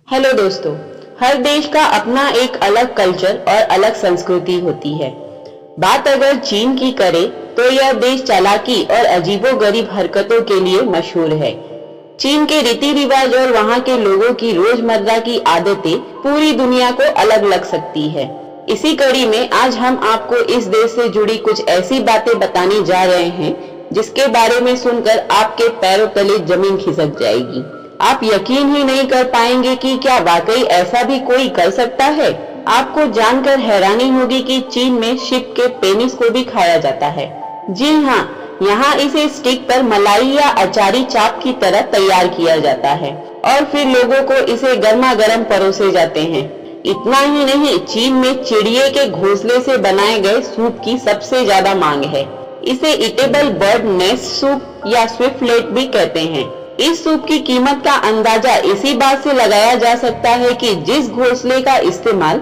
Hello दोस्तों। हर देश का अपना एक अलग कल्चर और अलग संस्कृति होती है। बात अगर चीन की करें तो यह देश चालाकी और अजीबोगरीब हरकतों के लिए मशहूर है। चीन के रीति रिवाज और वहाँ के लोगों की रोजमर्रा की आदतें पूरी दुनिया को अलग लग सकती है। इसी कड़ी में आज हम आपको इस देश से जुड़ी कुछ ऐसी बातें बताने जा रहे हैं जिसके बारे में सुनकर आपके पैरों तले जमीन खिसक जाएगी। आप यकीन ही नहीं कर पाएंगे कि क्या वाकई ऐसा भी कोई कर सकता है। आपको जानकर हैरानी होगी कि चीन में शिप के पेनिस को भी खाया जाता है। जी हाँ, यहाँ इसे स्टिक पर मलाई या अचारी चाप की तरह तैयार किया जाता है और फिर लोगों को इसे गर्मा गर्म परोसे जाते हैं। इतना ही नहीं, चीन में चिड़िए के घोंसले से बनाए गए सूप की सबसे ज्यादा मांग है। इसे ईटेबल बर्ड नेस्ट सूप या स्विफ्टलेट भी कहते हैं। इस सूप की कीमत का अंदाजा इसी बात से लगाया जा सकता है कि जिस घोंसले का इस्तेमाल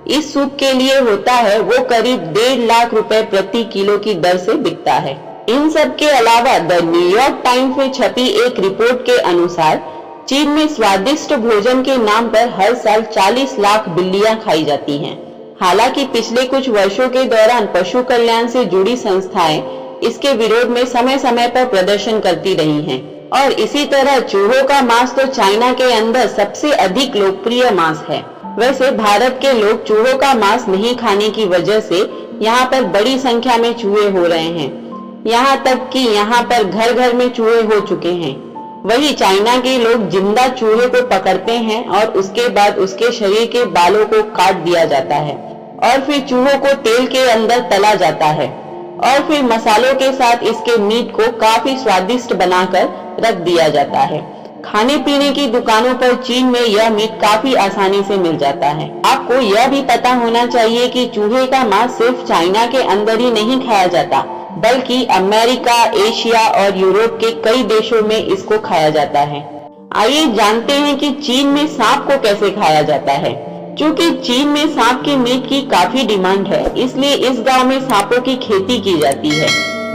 इस सूप के लिए होता है वो करीब 1.5 लाख रुपए प्रति किलो की दर से बिकता है। इन सब के अलावा द न्यूयॉर्क टाइम्स में छपी एक रिपोर्ट के अनुसार चीन में स्वादिष्ट भोजन के नाम पर हर साल 40 लाख बिल्लियां खाई जाती हैं। हालांकि पिछले कुछ वर्षों के दौरान पशु कल्याण से जुड़ी संस्थाएं इसके विरोध में समय समय पर प्रदर्शन करती रही हैं। और इसी तरह चूहों का मांस तो चाइना के अंदर सबसे अधिक लोकप्रिय मांस है। वैसे भारत के लोग चूहों का मांस नहीं खाने की वजह से यहाँ पर बड़ी संख्या में चूहे हो रहे हैं। यहाँ तक कि यहाँ पर घर घर में चूहे हो चुके हैं। वही चाइना के लोग जिंदा चूहे को पकड़ते हैं और उसके बाद उसके शरीर के बालों को काट दिया जाता है और फिर चूहों को तेल के अंदर तला जाता है और फिर मसालों के साथ इसके मीट को काफी स्वादिष्ट बनाकर रख दिया जाता है। खाने पीने की दुकानों पर चीन में यह मीट काफी आसानी से मिल जाता है। आपको यह भी पता होना चाहिए कि चूहे का मांस सिर्फ चाइना के अंदर ही नहीं खाया जाता, बल्कि अमेरिका, एशिया और यूरोप के कई देशों में इसको खाया जाता है। आइए जानते हैं कि चीन में सांप को कैसे खाया जाता है। चूँकि चीन में सांप के मीट की काफी डिमांड है, इसलिए इस गांव में सांपों की खेती की जाती है।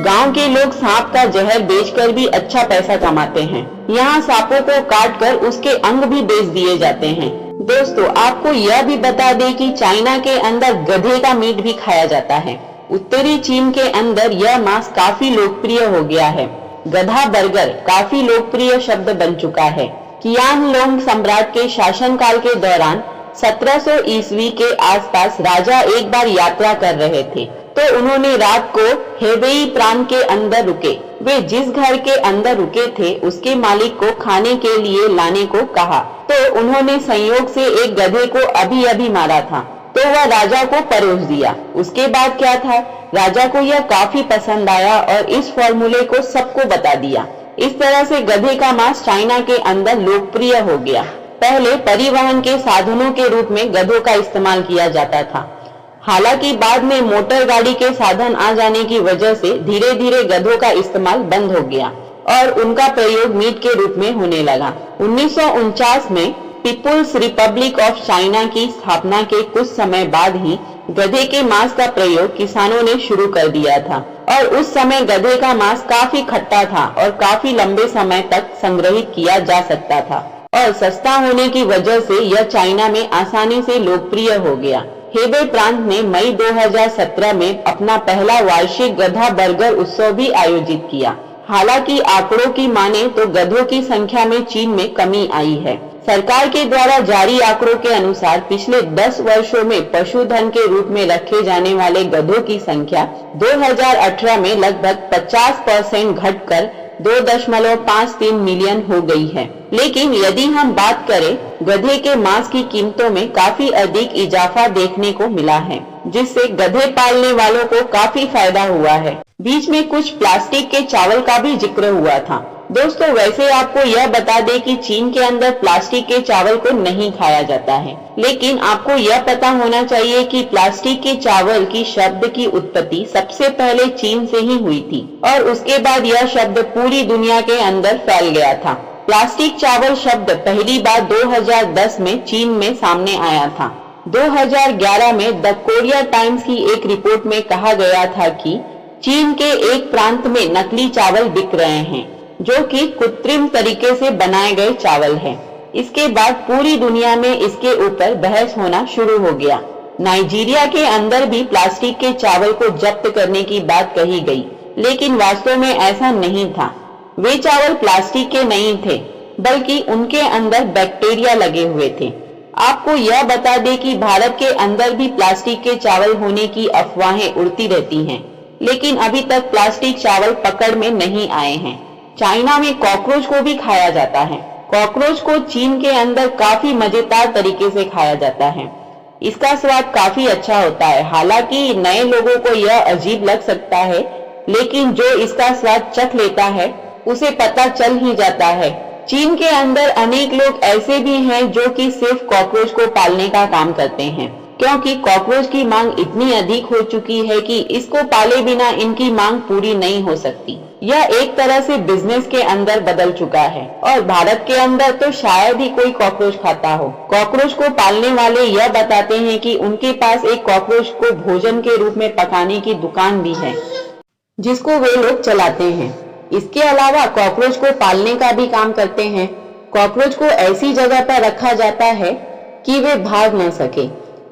गांव के लोग सांप का जहर बेचकर भी अच्छा पैसा कमाते हैं। यहाँ सांपों को काटकर उसके अंग भी बेच दिए जाते हैं। दोस्तों, आपको यह भी बता दें कि चाइना के अंदर गधे का मीट भी खाया जाता है। उत्तरी चीन के अंदर यह मांस काफी लोकप्रिय हो गया है। गधा बर्गर काफी लोकप्रिय शब्द बन चुका है। कियांग सम्राट के शासनकाल के दौरान 1700 ईस्वी के आसपास राजा एक बार यात्रा कर रहे थे तो उन्होंने रात को हेबेई प्रांत के अंदर रुके। वे जिस घर के अंदर रुके थे उसके मालिक को खाने के लिए लाने को कहा तो उन्होंने संयोग से एक गधे को अभी अभी मारा था तो वह राजा को परोस दिया। उसके बाद क्या था, राजा को यह काफी पसंद आया और इस फॉर्मूले को सबको बता दिया। इस तरह से गधे का मांस चाइना के अंदर लोकप्रिय हो गया। पहले परिवहन के साधनों के रूप में गधों का इस्तेमाल किया जाता था। हालांकि बाद में मोटर गाड़ी के साधन आ जाने की वजह से धीरे धीरे गधों का इस्तेमाल बंद हो गया और उनका प्रयोग मीट के रूप में होने लगा। 1949 में पीपुल्स रिपब्लिक ऑफ चाइना की स्थापना के कुछ समय बाद ही गधे के मांस का प्रयोग किसानों ने शुरू कर दिया था और उस समय गधे का मांस काफी खट्टा था और काफी लंबे समय तक संग्रहित किया जा सकता था और सस्ता होने की वजह से यह चाइना में आसानी से लोकप्रिय हो गया। हेबे प्रांत ने मई 2017 में अपना पहला वार्षिक गधा बर्गर उत्सव भी आयोजित किया। हालांकि आंकड़ों की माने तो गधों की संख्या में चीन में कमी आई है। सरकार के द्वारा जारी आंकड़ों के अनुसार पिछले 10 वर्षों में पशुधन के रूप में रखे जाने वाले गधों की संख्या 2018 में लगभग 50% घटकर 2.53 मिलियन हो गई है। लेकिन यदि हम बात करें, गधे के मांस की कीमतों में काफी अधिक इजाफा देखने को मिला है, जिससे गधे पालने वालों को काफी फायदा हुआ है। बीच में कुछ प्लास्टिक के चावल का भी जिक्र हुआ था। दोस्तों, वैसे आपको यह बता दें कि चीन के अंदर प्लास्टिक के चावल को नहीं खाया जाता है, लेकिन आपको यह पता होना चाहिए कि प्लास्टिक के चावल की शब्द की उत्पत्ति सबसे पहले चीन से ही हुई थी और उसके बाद यह शब्द पूरी दुनिया के अंदर फैल गया था। प्लास्टिक चावल शब्द पहली बार 2010 में चीन में सामने आया था। 2011 में द कोरिया टाइम्स की एक रिपोर्ट में कहा गया था कि चीन के एक प्रांत में नकली चावल बिक रहे हैं जो कि कृत्रिम तरीके से बनाए गए चावल हैं। इसके बाद पूरी दुनिया में इसके ऊपर बहस होना शुरू हो गया। नाइजीरिया के अंदर भी प्लास्टिक के चावल को जब्त करने की बात कही गई, लेकिन वास्तव में ऐसा नहीं था। वे चावल प्लास्टिक के नहीं थे, बल्कि उनके अंदर बैक्टीरिया लगे हुए थे। आपको यह बता दें कि भारत के अंदर भी प्लास्टिक के चावल होने की अफवाहें उड़ती रहती हैं, लेकिन अभी तक प्लास्टिक चावल पकड़ में नहीं आए हैं। चाइना में कॉकरोच को भी खाया जाता है। कॉकरोच को चीन के अंदर काफी मजेदार तरीके से खाया जाता है। इसका स्वाद काफी अच्छा होता है। हालांकि नए लोगों को यह अजीब लग सकता है, लेकिन जो इसका स्वाद चख लेता है उसे पता चल ही जाता है। चीन के अंदर अनेक लोग ऐसे भी हैं जो कि सिर्फ कॉकरोच को पालने का काम करते हैं, क्योंकि कॉकरोच की मांग इतनी अधिक हो चुकी है कि इसको पाले बिना इनकी मांग पूरी नहीं हो सकती। यह एक तरह से बिजनेस के अंदर बदल चुका है और भारत के अंदर तो शायद ही कोई कॉकरोच खाता हो। कॉकरोच को पालने वाले यह बताते हैं कि उनके पास एक कॉकरोच को भोजन के रूप में पकाने की दुकान भी है, जिसको वे लोग चलाते हैं। इसके अलावा कॉकरोच को पालने का भी काम करते हैं। कॉकरोच को ऐसी जगह पर रखा जाता है कि वे भाग न सके।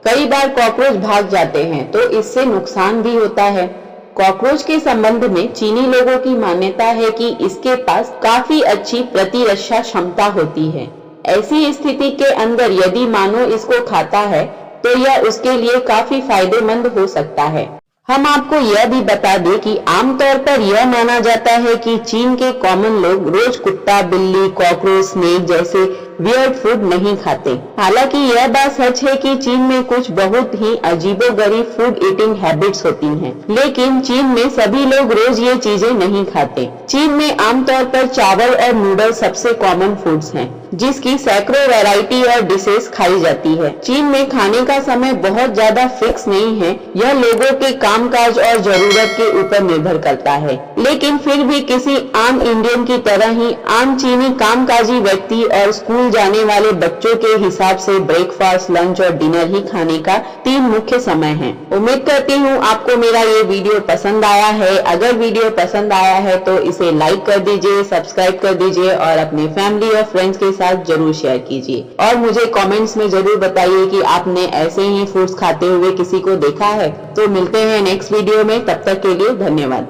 कई बार कॉकरोच भाग जाते हैं तो इससे नुकसान भी होता है। कॉकरोच के संबंध में चीनी लोगों की मान्यता है कि इसके पास काफी अच्छी प्रतिरक्षा क्षमता होती है। ऐसी स्थिति के अंदर यदि मानव इसको खाता है तो यह उसके लिए काफी फायदेमंद हो सकता है। हम आपको यह भी बता दें कि आमतौर पर यह माना जाता है कि चीन के कॉमन लोग रोज कुत्ता, बिल्ली, कॉकरोच, स्नेक जैसे वियर्ड फूड नहीं खाते। हालांकि यह बात सच है कि चीन में कुछ बहुत ही अजीबोगरीब फूड ईटिंग हैबिट्स होती हैं, लेकिन चीन में सभी लोग रोज ये चीजें नहीं खाते। चीन में आमतौर पर चावल और नूडल सबसे कॉमन फूड्स हैं, जिसकी सैकड़ों वैरायटी और डिशेस खाई जाती है। चीन में खाने का समय बहुत ज्यादा फिक्स नहीं है, यह लोगों के कामकाज और जरूरत के ऊपर निर्भर करता है। लेकिन फिर भी किसी आम इंडियन की तरह ही आम चीनी कामकाजी व्यक्ति और स्कूल जाने वाले बच्चों के हिसाब से ब्रेकफास्ट, लंच और डिनर ही खाने का 3 मुख्य समय है। उम्मीद करती हूँ आपको मेरा ये वीडियो पसंद आया है। अगर वीडियो पसंद आया है तो इसे लाइक कर दीजिए, सब्सक्राइब कर दीजिए और अपने फैमिली और फ्रेंड्स के साथ जरूर शेयर कीजिए। और मुझे कमेंट्स में जरूर बताइए कि आपने ऐसे ही फूड्स खाते हुए किसी को देखा है। तो मिलते हैं नेक्स्ट वीडियो में, तब तक के लिए धन्यवाद।